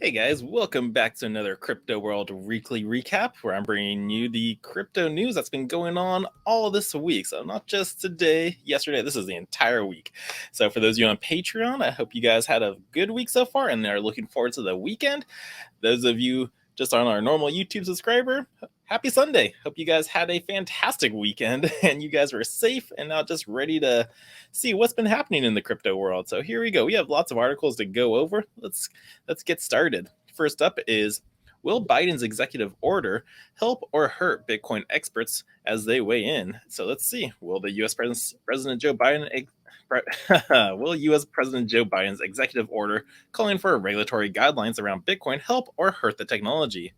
Hey guys, welcome back to another Crypto World Weekly Recap where I'm bringing you the crypto news that's been going on all this week. So, not just today, yesterday, this is the entire week. So, for those of you on Patreon, I hope you guys had a good week so far and are looking forward to the weekend. Those of you just on our normal YouTube subscriber, happy Sunday. Hope you guys had a fantastic weekend and you guys were safe and now just ready to see what's been happening in the crypto world. So here we go. We have lots of articles to go over. Let's get started. First up is, will Biden's executive order help or hurt Bitcoin experts as they weigh in? So let's see. Will the U.S. President Joe Biden will U.S. President Joe Biden's executive order calling for regulatory guidelines around Bitcoin help or hurt the technology?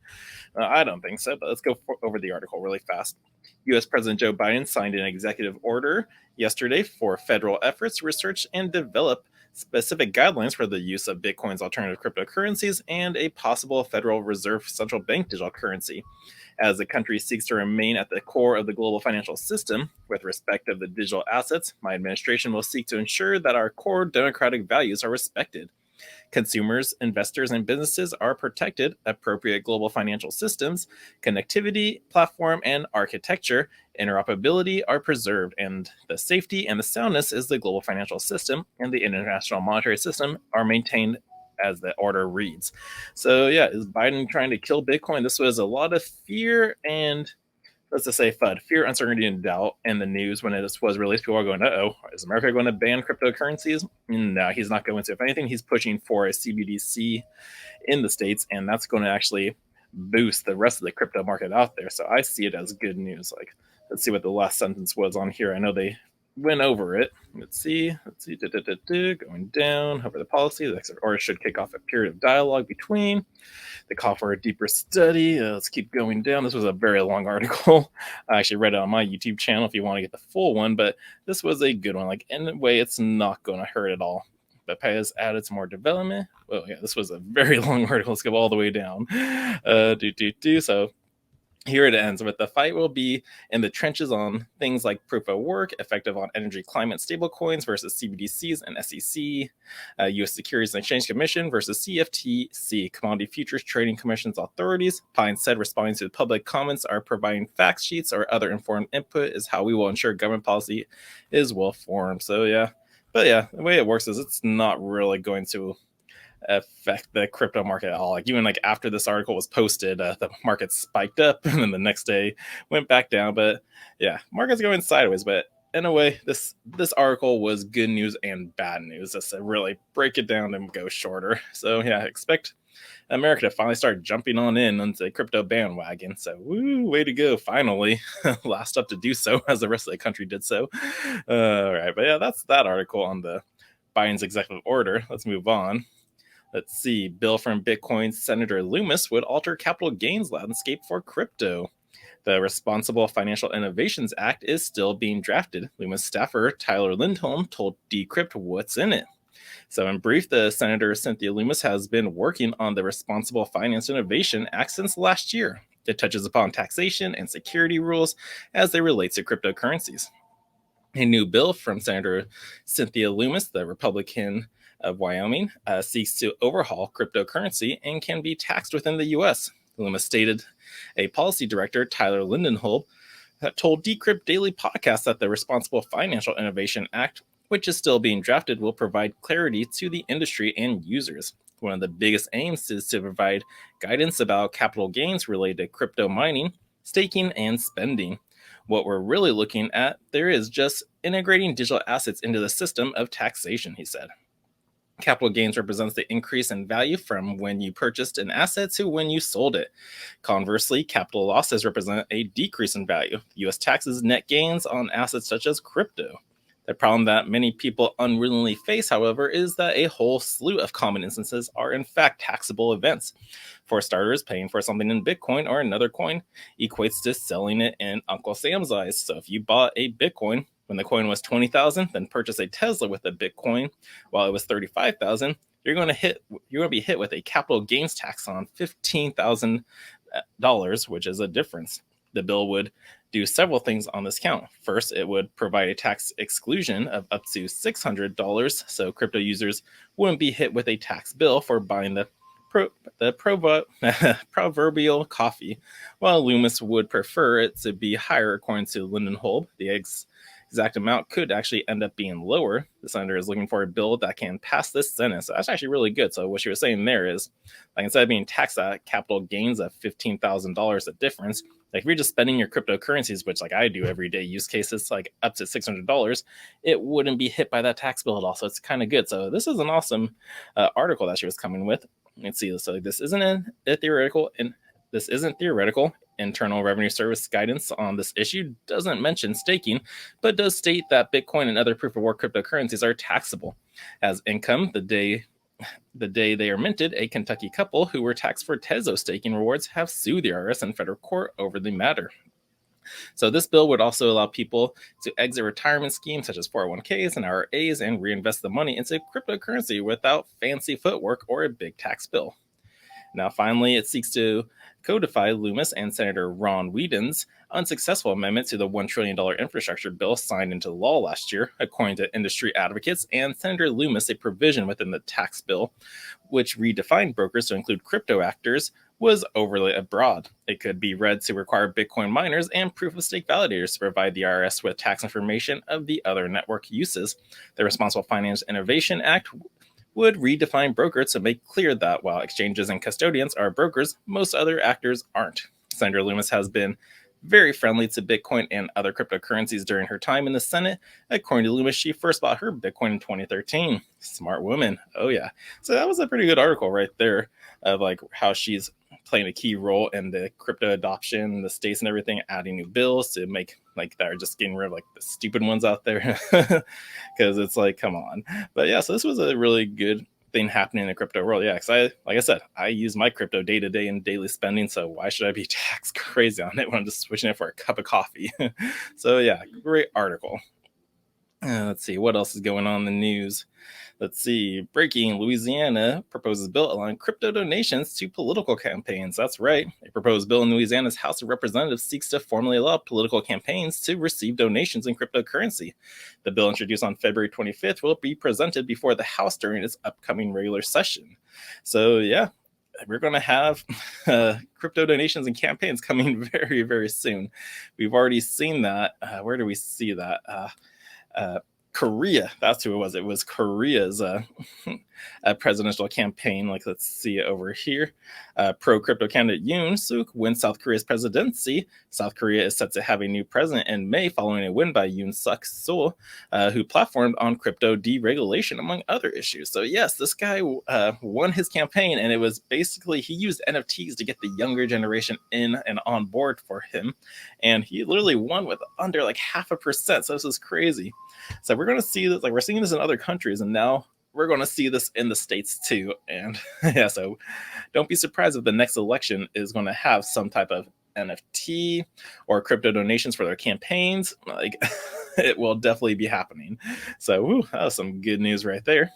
I don't think so, but let's go over the article really fast. U.S. President Joe Biden signed an executive order yesterday for federal efforts to research and develop specific guidelines for the use of Bitcoin's alternative cryptocurrencies and a possible Federal Reserve central bank digital currency. As the country seeks to remain at the core of the global financial system with respect of the digital assets, my administration will seek to ensure that our core democratic values are respected. Consumers, investors, and businesses are protected. Appropriate global financial systems, connectivity, platform, and architecture, interoperability are preserved, and the safety and the soundness is the global financial system and the international monetary system are maintained as the order reads. So yeah, is Biden trying to kill Bitcoin? This was a lot of fear and, let's just say, FUD, fear, uncertainty, and doubt in the news when it was released. People are going, uh-oh, is America going to ban cryptocurrencies? No, he's not going to. If anything, he's pushing for a CBDC in the States, and that's going to actually boost the rest of the crypto market out there. So I see it as good news. Like, let's see what the last sentence was on here. I know they went over it. Let's see. Going down over the policy. The next order should kick off a period of dialogue between the call for a deeper study. Let's keep going down. This was a very long article. I actually read it on my YouTube channel if you want to get the full one, but this was a good one. Like, in a way, it's not going to hurt at all. But has added some more development. Oh yeah, this was a very long article. Let's go all the way down. So here it ends with, the fight will be in the trenches on things like proof of work, effective on energy climate stablecoins versus CBDCs and SEC, U.S. Securities and Exchange Commission versus CFTC, Commodity Futures Trading Commission's authorities. Pine said responding to public comments are providing fact sheets or other informed input is how we will ensure government policy is well formed. So yeah, but yeah, the way it works is it's not really going to affect the crypto market at all. Like, even like after this article was posted, the market spiked up and then the next day went back down. But yeah, market's going sideways. But in a way, this article was good news and bad news. Just to really break it down and go shorter. So yeah, expect America to finally start jumping on in onto the crypto bandwagon. So woo, way to go! Finally, last up to do so, as the rest of the country did so. All right, but yeah, that's that article on the Biden's executive order. Let's move on. Let's see. Bill from Bitcoin Senator Loomis would alter capital gains landscape for crypto. The Responsible Financial Innovations Act is still being drafted. Loomis staffer Tyler Lindholm told Decrypt what's in it. So in brief, the Senator Cynthia Loomis has been working on the Responsible Finance Innovation Act since last year. It touches upon taxation and security rules as they relate to cryptocurrencies. A new bill from Senator Cynthia Loomis, the Republican of Wyoming, seeks to overhaul cryptocurrency and can be taxed within the U.S. Loomis stated a policy director, Tyler Lindenholm, told Decrypt Daily Podcast that the Responsible Financial Innovation Act, which is still being drafted, will provide clarity to the industry and users. One of the biggest aims is to provide guidance about capital gains related to crypto mining, staking, and spending. What we're really looking at there is just integrating digital assets into the system of taxation, he said. Capital gains represents the increase in value from when you purchased an asset to when you sold it. Conversely, capital losses represent a decrease in value. The U.S. taxes net gains on assets such as crypto. The problem that many people unwillingly face, however, is that a whole slew of common instances are in fact taxable events. For starters, paying for something in Bitcoin or another coin equates to selling it in Uncle Sam's eyes. So if you bought a Bitcoin when the coin was 20,000, then purchase a Tesla with a Bitcoin while it was 35,000, you're going to be hit with a capital gains tax on $15,000, which is a difference. The bill would do several things on this count. First, it would provide a tax exclusion of up to $600, so crypto users wouldn't be hit with a tax bill for buying the proverbial coffee. While Loomis would prefer it to be higher, according to Lindenholb, the exact amount could actually end up being lower. The senator is looking for a bill that can pass this Senate. So that's actually really good. So what she was saying there is, like, instead of being taxed at capital gains of $15,000 a difference, like if you're just spending your cryptocurrencies, which like I do every day use cases, like up to $600, it wouldn't be hit by that tax bill at all. So it's kind of good. So this is an awesome article that she was coming with. Let's see. So this isn't a theoretical, and this isn't theoretical. Internal Revenue Service guidance on this issue doesn't mention staking, but does state that Bitcoin and other proof of work cryptocurrencies are taxable as income the day they are minted. A Kentucky couple who were taxed for Tezos staking rewards have sued the IRS in federal court over the matter. So this bill would also allow people to exit retirement schemes such as 401ks and IRAs and reinvest the money into cryptocurrency without fancy footwork or a big tax bill. Now, finally, it seeks to codify Loomis and Senator Ron Whedon's unsuccessful amendment to the $1 trillion infrastructure bill signed into law last year, according to industry advocates and Senator Loomis, a provision within the tax bill, which redefined brokers to include crypto actors, was overly broad. It could be read to require Bitcoin miners and proof-of-stake validators to provide the IRS with tax information of the other network uses. The Responsible Finance Innovation Act would redefine broker to make clear that while exchanges and custodians are brokers, most other actors aren't. Senator Loomis has been very friendly to Bitcoin and other cryptocurrencies during her time in the Senate. According to Loomis, she first bought her Bitcoin in 2013. Smart woman. Oh, yeah. So that was a pretty good article right there of like how she's playing a key role in the crypto adoption, the states and everything, adding new bills to make like that are just getting rid of like the stupid ones out there. Because it's like, come on. But yeah, so this was a really good thing happening in the crypto world. Yeah, because like I said, I use my crypto day to day in daily spending. So why should I be taxed crazy on it when I'm just switching it for a cup of coffee? So yeah, great article. Let's see what else is going on in the news. Let's see. Breaking: Louisiana proposes bill allowing crypto donations to political campaigns. That's right. A proposed bill in Louisiana's House of Representatives seeks to formally allow political campaigns to receive donations in cryptocurrency. The bill, introduced on February 25th, will be presented before the House during its upcoming regular session. So, yeah, we're going to have crypto donations and campaigns coming very, very soon. We've already seen that. Where do we see that? Korea, that's who it was. It was Korea's presidential campaign. Like, let's see it over here. Pro-crypto candidate Yoon Suk wins South Korea's presidency. South Korea is set to have a new president in May following a win by Yoon Suk Yeol, who platformed on crypto deregulation, among other issues. So yes, this guy won his campaign, and it was basically he used NFTs to get the younger generation in and on board for him. And he literally won with under like 0.5%. So this is crazy. So we're going to see this, like we're seeing this in other countries, and now we're going to see this in the States too. And yeah, so don't be surprised if the next election is going to have some type of NFT or crypto donations for their campaigns. Like, it will definitely be happening. So that was some good news right there.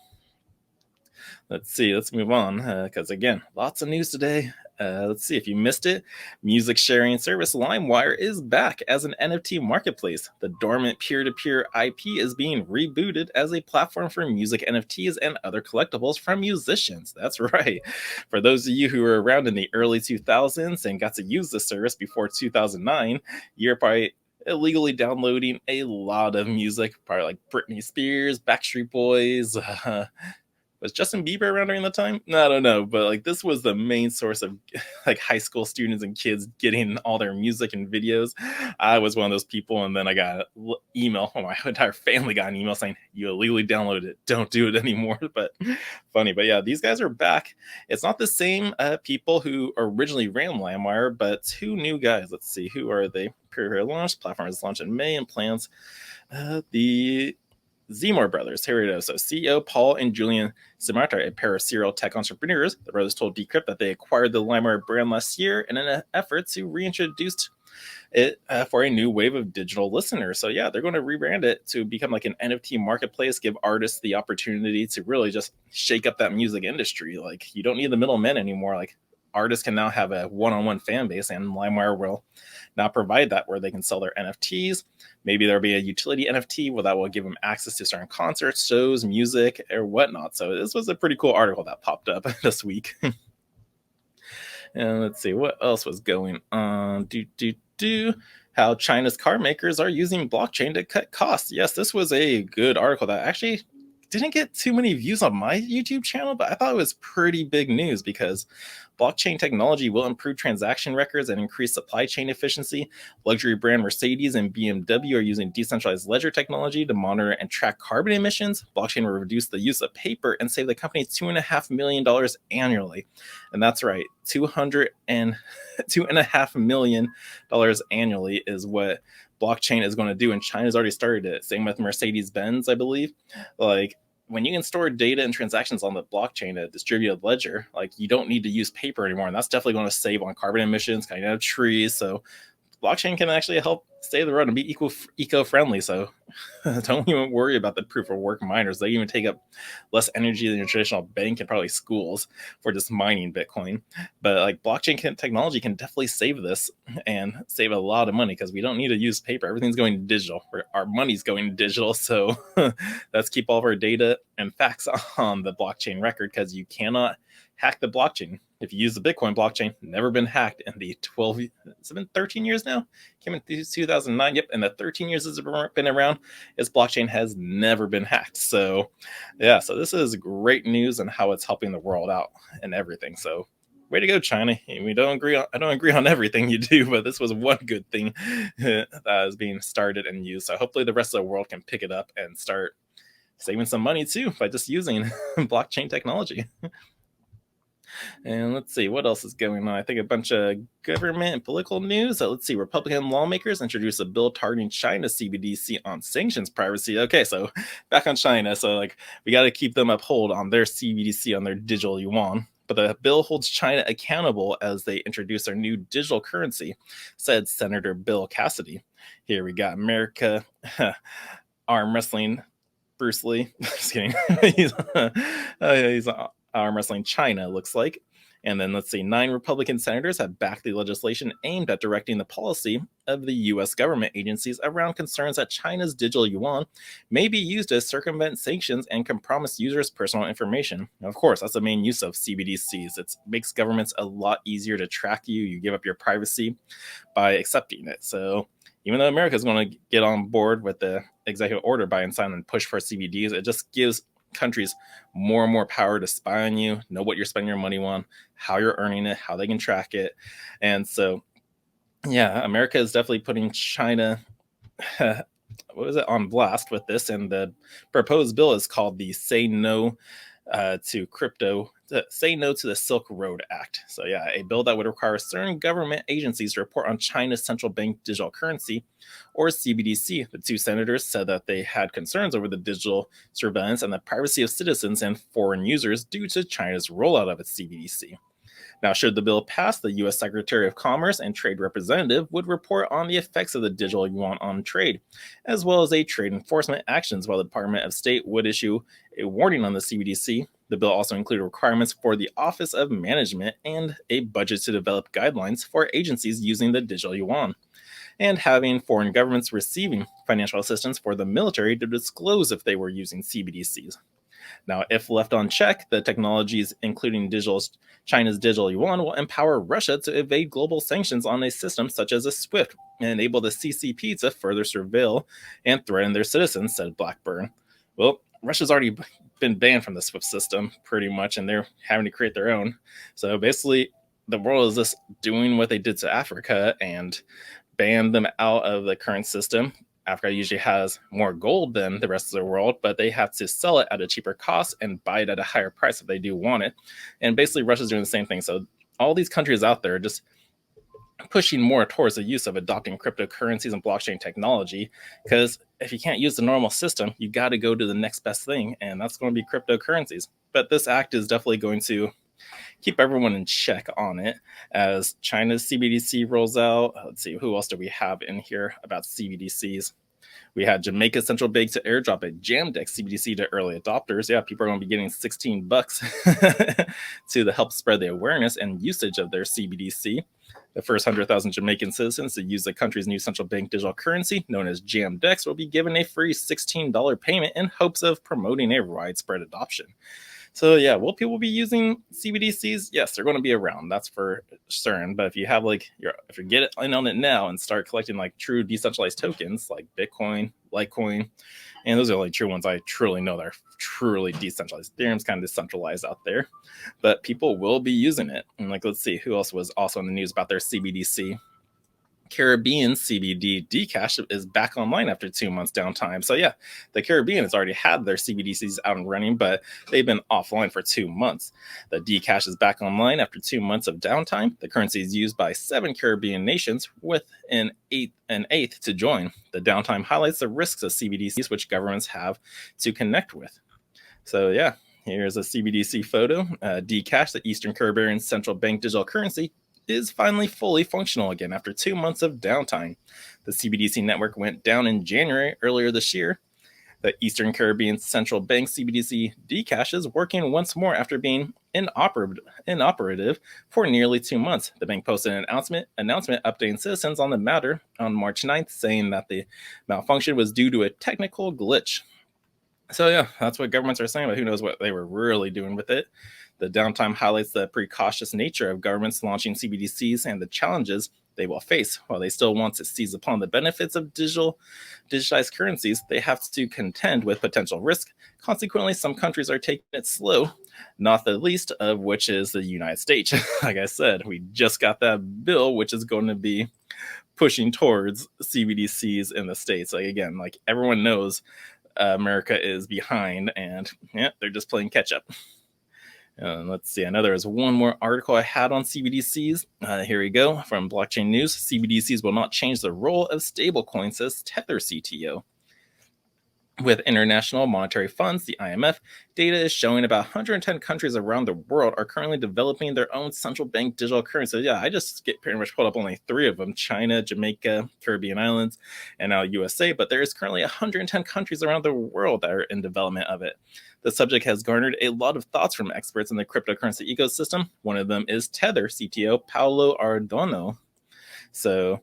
Let's see, let's move on, because again, lots of news today. Let's see if you missed it. Music sharing service LimeWire is back as an NFT marketplace. The dormant peer-to-peer IP is being rebooted as a platform for music NFTs and other collectibles from musicians. That's right. For those of you who were around in the early 2000s and got to use this service before 2009, you're probably illegally downloading a lot of music, probably like Britney Spears, Backstreet Boys, was Justin Bieber around during that time? No, I don't know, but like this was the main source of like high school students and kids getting all their music and videos. I was one of those people, and then I got an email. Oh, my entire family got an email saying you illegally downloaded it. Don't do it anymore. But funny, but yeah, these guys are back. It's not the same people who originally ran LimeWire, but two new guys. Let's see, who are they? Peer-to-peer launch platform is launched in May and plans the Zemmour brothers. Here it is. So CEO Paul and Julian Simart are a pair of serial tech entrepreneurs. The brothers told Decrypt that they acquired the LimeWire brand last year in an effort to reintroduce it for a new wave of digital listeners. So yeah, they're going to rebrand it to become like an NFT marketplace, give artists the opportunity to really just shake up that music industry. Like, you don't need the middlemen anymore. Like, artists can now have a one-on-one fan base, and LimeWire will now provide that, where they can sell their NFTs. Maybe there'll be a utility NFT where that will give them access to certain concerts, shows, music, or whatnot. So this was a pretty cool article that popped up this week. And let's see what else was going on. How China's car makers are using blockchain to cut costs. Yes, this was a good article that actually didn't get too many views on my YouTube channel, but I thought it was pretty big news because blockchain technology will improve transaction records and increase supply chain efficiency. Luxury brand Mercedes and BMW are using decentralized ledger technology to monitor and track carbon emissions. Blockchain will reduce the use of paper and save the company $2.5 million annually. And that's right, $2.5 million annually is what blockchain is going to do. And China's already started it. Same with Mercedes Benz, I believe. Like, when you can store data and transactions on the blockchain, a distributed ledger, like you don't need to use paper anymore. And that's definitely going to save on carbon emissions, cutting out trees. So blockchain can actually help save the world and be eco-friendly. So don't even worry about the proof of work miners. They even take up less energy than your traditional bank and probably schools for just mining Bitcoin. But like blockchain technology can definitely save this and save a lot of money because we don't need to use paper. Everything's going digital. Our money's going digital. So let's keep all of our data and facts on the blockchain record because you cannot hack the blockchain. If you use the Bitcoin blockchain, never been hacked in the 13 years now? Came in 2009, yep, and the 13 years it's been around, its blockchain has never been hacked. So, yeah, so this is great news and how it's helping the world out and everything. So, way to go, China. I don't agree on everything you do, but this was one good thing that is being started and used. So, hopefully, the rest of the world can pick it up and start saving some money too by just using blockchain technology. And let's see what else is going on. I think a bunch of government and political news. So let's see. Republican lawmakers introduced a bill targeting China's CBDC on sanctions privacy. Okay, so back on China. So like we got to keep them uphold on their CBDC on their digital yuan. But the bill holds China accountable as they introduce their new digital currency, said Senator Bill Cassidy. Here we got America arm wrestling Bruce Lee. Just kidding. he's arm wrestling China, looks like. And then let's see, 9 Republican senators have backed the legislation aimed at directing the policy of the U.S. government agencies around concerns that China's digital yuan may be used to circumvent sanctions and compromise users' personal information. Now, of course, that's the main use of CBDCs. It makes governments a lot easier to track you. You give up your privacy by accepting it. So even though America is going to get on board with the executive order by and sign and push for CBDs, it just gives countries more and more power to spy on you, know what you're spending your money on, how you're earning it, how they can track it. And so, yeah, America is definitely putting China on blast with this. And the proposed bill is called the Say No to the Silk Road Act. So yeah, a bill that would require certain government agencies to report on China's central bank digital currency, or CBDC. The 2 senators said that they had concerns over the digital surveillance and the privacy of citizens and foreign users due to China's rollout of its CBDC. Now, should the bill pass, the U.S. Secretary of Commerce and Trade Representative would report on the effects of the digital yuan on trade, as well as trade enforcement actions, while the Department of State would issue a warning on the CBDC. The bill also included requirements for the Office of Management and a budget to develop guidelines for agencies using the digital yuan, and having foreign governments receiving financial assistance for the military to disclose if they were using CBDCs. Now, if left unchecked, the technologies, including China's digital yuan, will empower Russia to evade global sanctions on a system such as a SWIFT and enable the CCP to further surveil and threaten their citizens, said Blackburn. Well, Russia's already been banned from the SWIFT system, pretty much, and they're having to create their own. So basically, the world is just doing what they did to Africa and banned them out of the current system. Africa usually has more gold than the rest of the world, but they have to sell it at a cheaper cost and buy it at a higher price if they do want it. And basically, Russia's doing the same thing. So all these countries out there are just pushing more towards the use of adopting cryptocurrencies and blockchain technology, because if you can't use the normal system, you got to go to the next best thing, and that's going to be cryptocurrencies. But this act is definitely going to keep everyone in check on it as China's CBDC rolls out. Let's see, who else do we have in here about CBDCs? We had Jamaica's central bank to airdrop a Jamdex CBDC to early adopters. Yeah, people are going to be getting $16 to help spread the awareness and usage of their CBDC. The first 100,000 Jamaican citizens to use the country's new central bank digital currency, known as Jamdex, will be given a free $16 payment in hopes of promoting a widespread adoption. So yeah, will people be using CBDCs? Yes, they're going to be around. That's for certain. But if you have like your if you get in on it now and start collecting like true decentralized tokens like Bitcoin, Litecoin, and those are the only true ones I truly know that are truly decentralized. Ethereum's kind of decentralized out there, but people will be using it. And like, let's see who else was also in the news about their CBDC. Caribbean CBD Dcash is back online after 2 months downtime. So yeah, the Caribbean has already had their CBDCs out and running, but they've been offline for 2 months. The Dcash is back online after 2 months of downtime. The currency is used by 7 Caribbean nations, with an eighth to join. The downtime highlights the risks of CBDCs, which governments have to connect with. So yeah, here's a CBDC photo. Dcash, the Eastern Caribbean Central Bank digital currency, is finally fully functional again after 2 months of downtime. The CBDC network went down in January earlier this year. The Eastern Caribbean Central Bank CBDC Dcash is working once more after being inoperative for nearly 2 months. The bank posted an announcement updating citizens on the matter on March 9th, saying that the malfunction was due to a technical glitch. So yeah, that's what governments are saying, but who knows what they were really doing with it. The downtime highlights the precautious nature of governments launching CBDCs and the challenges they will face. While they still want to seize upon the benefits of digitized currencies, they have to contend with potential risk. Consequently, some countries are taking it slow, not the least of which is the United States. Like I said, we just got that bill, which is going to be pushing towards CBDCs in the States. Like again, like everyone knows America is behind, and yeah, they're just playing catch up. Let's see. I know there was one more article I had on CBDCs. Here we go from Blockchain News. CBDCs will not change the role of stablecoins, says Tether CTO. With International Monetary Funds, the IMF, data is showing about 110 countries around the world are currently developing their own central bank digital currency. So yeah, I just pretty much pulled up only 3 of them: China, Jamaica, Caribbean islands, and now USA. But there is currently 110 countries around the world that are in development of it. The subject has garnered a lot of thoughts from experts in the cryptocurrency ecosystem. One of them is Tether CTO Paolo Ardono. So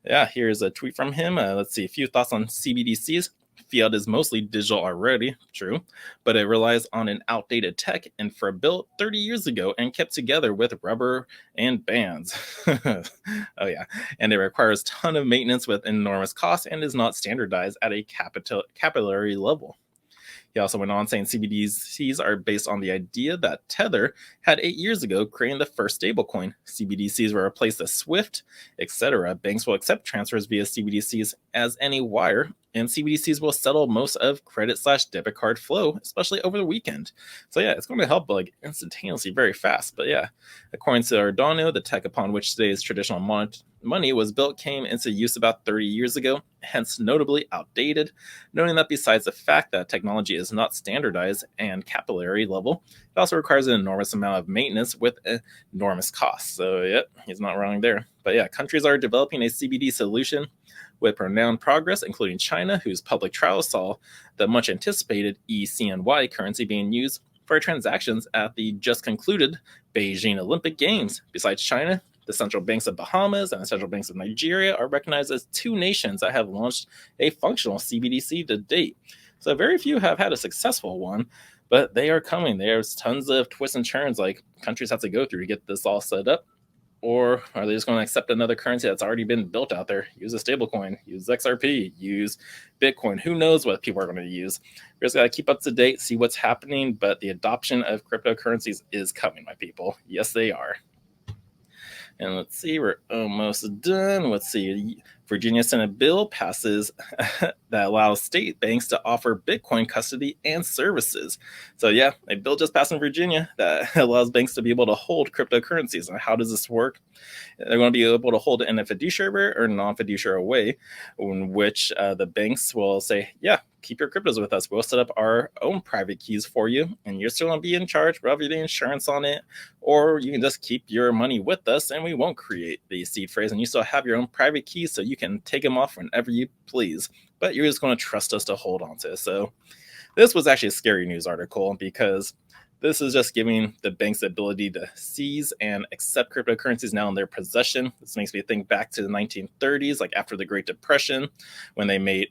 yeah, here's a tweet from him. Let's see, a few thoughts on CBDCs. Fiat is mostly digital already, true, but it relies on an outdated tech infra built 30 years ago and kept together with rubber and bands. Oh yeah, and it requires a ton of maintenance with enormous costs and is not standardized at a capillary level. He also went on saying CBDCs are based on the idea that Tether had 8 years ago, creating the first stablecoin. CBDCs will replace the SWIFT, etc. Banks will accept transfers via CBDCs as any wire, and CBDCs will settle most of credit/debit card flow, especially over the weekend. So yeah, it's going to help like instantaneously, very fast. But yeah, according to Ardono, the tech upon which today's traditional money was built came into use about 30 years ago, hence notably outdated, noting that besides the fact that technology is not standardized and capillary level, it also requires an enormous amount of maintenance with enormous costs. So yep, he's not wrong there. But yeah, countries are developing a CBD solution with pronounced progress, including China, whose public trials saw the much anticipated eCNY currency being used for transactions at the just concluded Beijing Olympic Games. Besides China, the central banks of Bahamas and the central banks of Nigeria are recognized as 2 nations that have launched a functional CBDC to date. So very few have had a successful one, but they are coming. There's tons of twists and turns like countries have to go through to get this all set up. Or are they just going to accept another currency that's already been built out there? Use a stablecoin, use XRP, use Bitcoin. Who knows what people are going to use? We just got to keep up to date, see what's happening. But the adoption of cryptocurrencies is coming, my people. Yes, they are. And let's see, we're almost done. Let's see. Virginia Senate bill passes that allows state banks to offer Bitcoin custody and services. So yeah, a bill just passed in Virginia that allows banks to be able to hold cryptocurrencies. And how does this work? They're going to be able to hold it in a fiduciary or non-fiduciary way, in which the banks will say, yeah, keep your cryptos with us. We'll set up our own private keys for you, and you're still going to be in charge. We'll have the insurance on it, or you can just keep your money with us, and we won't create the seed phrase, and you still have your own private keys, so you can take them off whenever you please. But you're just going to trust us to hold on to it. So this was actually a scary news article because This is just giving the banks the ability to seize and accept cryptocurrencies now in their possession. This makes me think back to the 1930s, like after the Great Depression, when they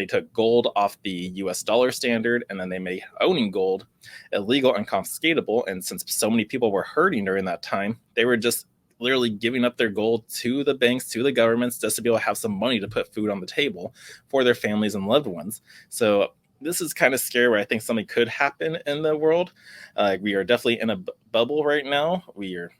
took gold off the US dollar standard, and then they made owning gold illegal and confiscatable. And since so many people were hurting during that time, they were just literally giving up their gold to the banks, to the governments, just to be able to have some money to put food on the table for their families and loved ones. So this is kind of scary, where I think something could happen in the world. We are definitely in a bubble right now. We are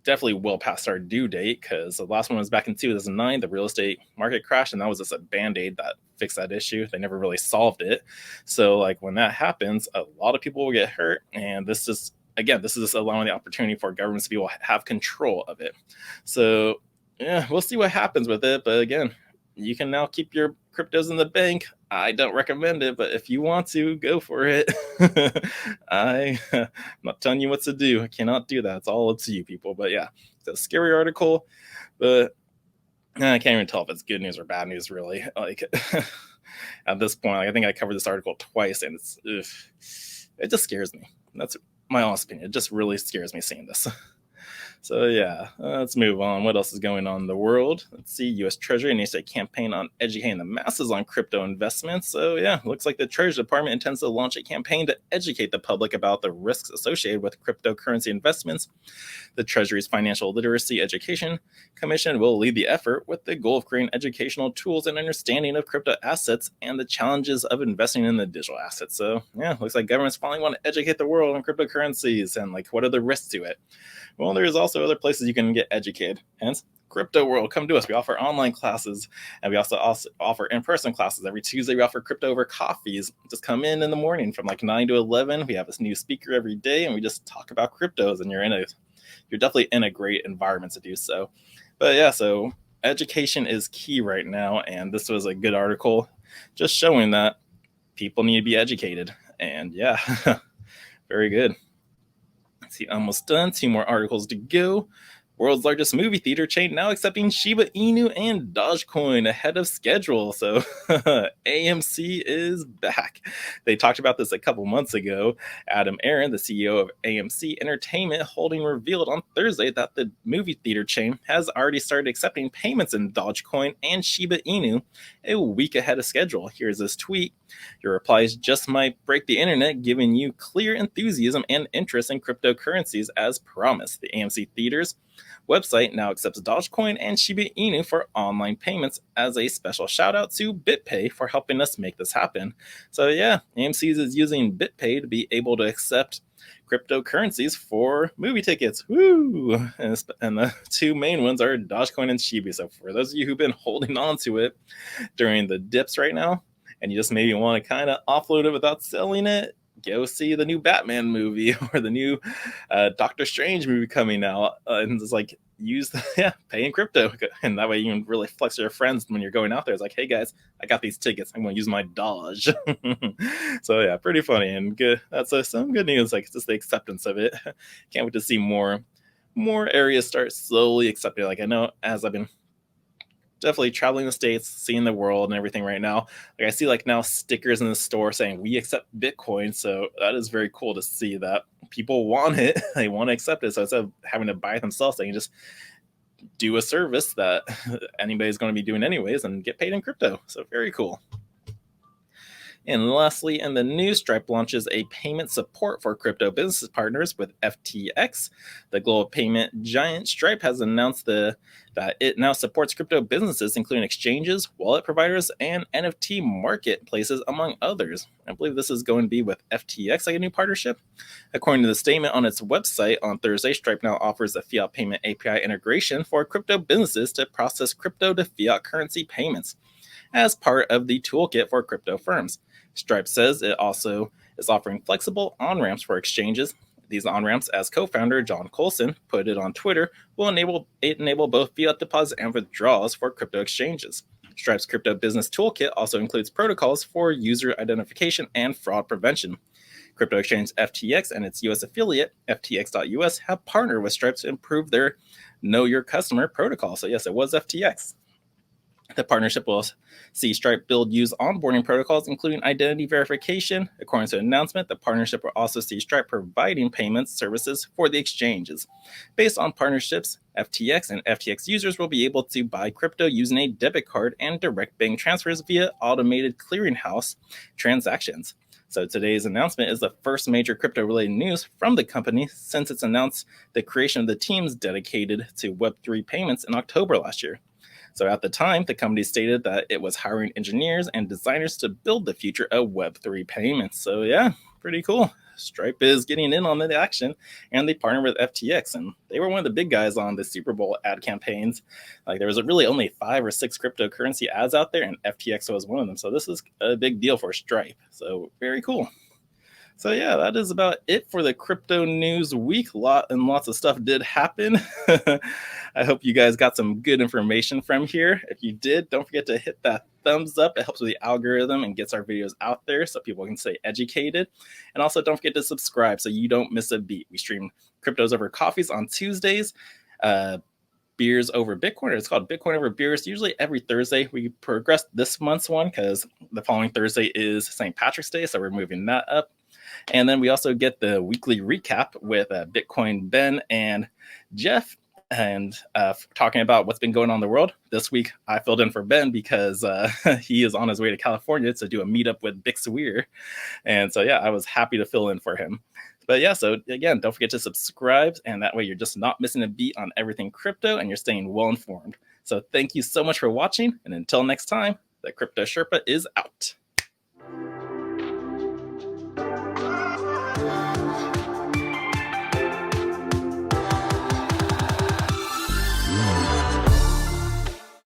definitely well past our due date, because the last one was back in 2009, the real estate market crash, and that was just a band-aid that fixed that issue. They never really solved it. So like when that happens, a lot of people will get hurt, and this is just allowing the opportunity for governments to be able to have control of it. So yeah, we'll see what happens with it. But again, you can now keep your cryptos in the bank. I don't recommend it, but if you want to, go for it. I'm not telling you what to do. I cannot do that. It's all up to you, people. But yeah, it's a scary article, but I can't even tell if it's good news or bad news, really. Like at this point, I think I covered this article twice, and it just scares me. That's my honest opinion. It just really scares me seeing this. So yeah, let's move on. What else is going on in the world? Let's see. U.S. Treasury needs a campaign on educating the masses on crypto investments. So yeah, looks like the Treasury Department intends to launch a campaign to educate the public about the risks associated with cryptocurrency investments. The Treasury's Financial Literacy Education Commission will lead the effort, with the goal of creating educational tools and understanding of crypto assets and the challenges of investing in the digital assets. So yeah, looks like governments finally want to educate the world on cryptocurrencies and like what are the risks to it. Well, there's also other places you can get educated. Hence, Crypto World. Come to us. We offer online classes, and we also offer in-person classes. Every Tuesday, we offer crypto over coffees. Just come in the morning from like 9 to 11. We have this new speaker every day, and we just talk about cryptos, and you're definitely in a great environment to do so. But yeah, so education is key right now, and this was a good article just showing that people need to be educated. And yeah, very good. See, almost done. 2 more articles to go. World's largest movie theater chain now accepting Shiba Inu and Dogecoin ahead of schedule. So AMC is back. They talked about this a couple months ago. Adam Aron, the CEO of AMC Entertainment Holding, revealed on Thursday that the movie theater chain has already started accepting payments in Dogecoin and Shiba Inu a week ahead of schedule. Here's this tweet. Your replies just might break the internet, giving you clear enthusiasm and interest in cryptocurrencies as promised. The AMC Theaters website now accepts Dogecoin and Shiba Inu for online payments as a special shout out to BitPay for helping us make this happen. So yeah, AMC is using BitPay to be able to accept cryptocurrencies for movie tickets. Woo! And the 2 main ones are Dogecoin and Shiba. So for those of you who've been holding on to it during the dips right now, and you just maybe want to kind of offload it without selling it, go see the new Batman movie or the new Doctor Strange movie coming out, and just like pay in crypto, and that way you can really flex your friends when you're going out there. It's like, hey guys, I got these tickets. I'm going to use my Doge. So yeah, pretty funny and good. That's some good news. Like just the acceptance of it. Can't wait to see more areas start slowly accepting. Like I know as I've been definitely traveling the States, seeing the world and everything right now. Like I see like now stickers in the store saying we accept Bitcoin. So that is very cool to see that people want it. They want to accept it. So instead of having to buy it themselves, they can just do a service that anybody's going to be doing anyways and get paid in crypto. So very cool. And lastly, in the news, Stripe launches a payment support for crypto business partners with FTX. The global payment giant Stripe has announced that it now supports crypto businesses, including exchanges, wallet providers, and NFT marketplaces, among others. I believe this is going to be with FTX, like a new partnership. According to the statement on its website on Thursday, Stripe now offers a fiat payment API integration for crypto businesses to process crypto to fiat currency payments as part of the toolkit for crypto firms. Stripe says it also is offering flexible on-ramps for exchanges. These on-ramps, as co-founder John Colson put it on Twitter, will enable both fiat deposits and withdrawals for crypto exchanges. Stripe's crypto business toolkit also includes protocols for user identification and fraud prevention. Crypto exchange FTX and its US affiliate, FTX.US, have partnered with Stripe to improve their Know Your Customer protocol. So yes, it was FTX. The partnership will see Stripe build use onboarding protocols, including identity verification. According to an announcement, the partnership will also see Stripe providing payment services for the exchanges. Based on partnerships, FTX and FTX users will be able to buy crypto using a debit card and direct bank transfers via automated clearinghouse transactions. So today's announcement is the first major crypto-related news from the company since it's announced the creation of the teams dedicated to Web3 payments in October last year. So at the time, the company stated that it was hiring engineers and designers to build the future of Web3 payments. So yeah, pretty cool. Stripe is getting in on the action, and they partnered with FTX, and they were one of the big guys on the Super Bowl ad campaigns. Like there was really only 5 or 6 cryptocurrency ads out there, and FTX was one of them. So this is a big deal for Stripe. So very cool. So yeah, that is about it for the crypto news week. Lots of stuff did happen. I hope you guys got some good information from here. If you did, don't forget to hit that thumbs up. It helps with the algorithm and gets our videos out there so people can stay educated. And also don't forget to subscribe so you don't miss a beat. We stream Cryptos Over Coffees on Tuesdays. Beers Over Bitcoin. It's called Bitcoin Over Beers. Usually every Thursday. We progressed this month's one because the following Thursday is St. Patrick's Day, so we're moving that up. And then we also get the weekly recap with Bitcoin Ben and Jeff, and talking about what's been going on in the world. This week, I filled in for Ben because he is on his way to California to do a meetup with Bix Weir. And so, yeah, I was happy to fill in for him. But yeah, so again, don't forget to subscribe, and that way you're just not missing a beat on everything crypto, and you're staying well informed. So thank you so much for watching, and until next time, the Crypto Sherpa is out.